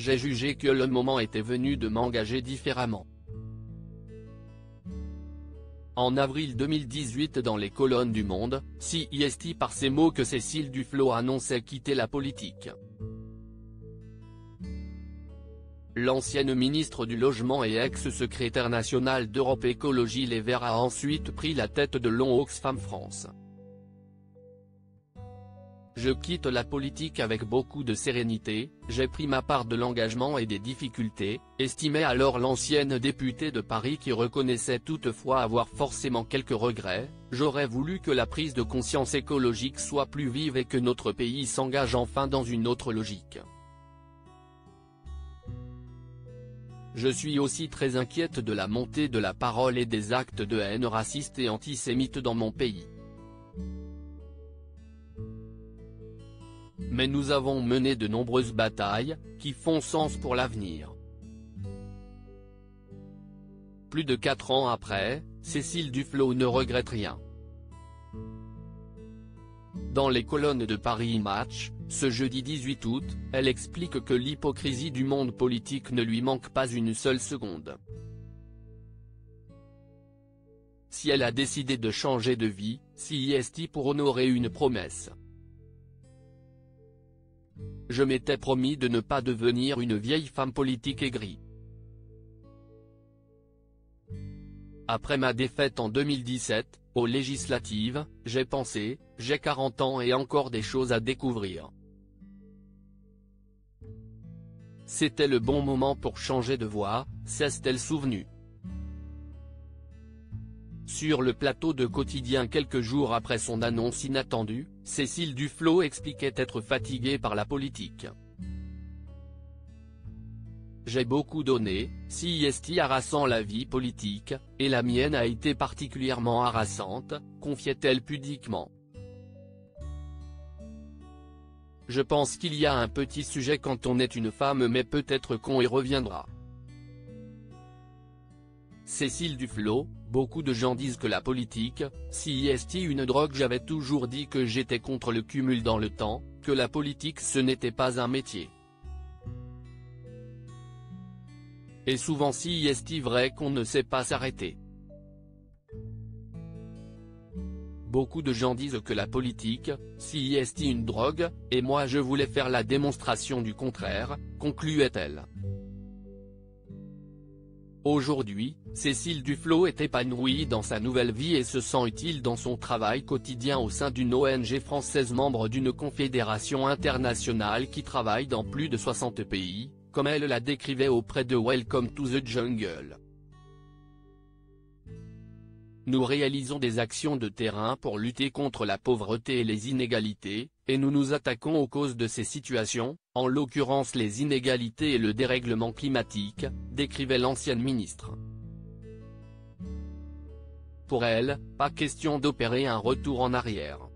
j'ai jugé que le moment était venu de m'engager différemment. En avril 2018 dans les colonnes du Monde, CIST par ces mots que Cécile Duflot annonçait quitter la politique. L'ancienne ministre du Logement et ex-secrétaire nationale d'Europe Écologie Les Verts a ensuite pris la tête de l'Oxfam France. Je quitte la politique avec beaucoup de sérénité, j'ai pris ma part de l'engagement et des difficultés, estimait alors l'ancienne députée de Paris qui reconnaissait toutefois avoir forcément quelques regrets. J'aurais voulu que la prise de conscience écologique soit plus vive et que notre pays s'engage enfin dans une autre logique. Je suis aussi très inquiète de la montée de la parole et des actes de haine raciste et antisémite dans mon pays. Mais nous avons mené de nombreuses batailles, qui font sens pour l'avenir. Plus de 4 ans après, Cécile Duflot ne regrette rien. Dans les colonnes de Paris Match, ce jeudi 18 août, elle explique que l'hypocrisie du monde politique ne lui manque pas une seule seconde. Si elle a décidé de changer de vie, CIST pour honorer une promesse. Je m'étais promis de ne pas devenir une vieille femme politique aigrie. Après ma défaite en 2017, aux législatives, j'ai pensé, j'ai 40 ans et encore des choses à découvrir. C'était le bon moment pour changer de voie, s'est-elle souvenue. Sur le plateau de Quotidien quelques jours après son annonce inattendue, Cécile Duflot expliquait être fatiguée par la politique. J'ai beaucoup donné, CIST harassant la vie politique, et la mienne a été particulièrement harassante, confiait-elle pudiquement. Je pense qu'il y a un petit sujet quand on est une femme mais peut-être qu'on y reviendra. Cécile Duflot, beaucoup de gens disent que la politique, CIST une drogue. J'avais toujours dit que j'étais contre le cumul dans le temps, que la politique ce n'était pas un métier. Et souvent CIST vrai qu'on ne sait pas s'arrêter. Beaucoup de gens disent que la politique, CIST une drogue, et moi je voulais faire la démonstration du contraire, concluait-elle. Aujourd'hui, Cécile Duflot est épanouie dans sa nouvelle vie et se sent utile dans son travail quotidien au sein d'une ONG française membre d'une confédération internationale qui travaille dans plus de 60 pays, comme elle la décrivait auprès de Welcome to the Jungle. Nous réalisons des actions de terrain pour lutter contre la pauvreté et les inégalités, et nous nous attaquons aux causes de ces situations, en l'occurrence les inégalités et le dérèglement climatique, décrivait l'ancienne ministre. Pour elle, pas question d'opérer un retour en arrière.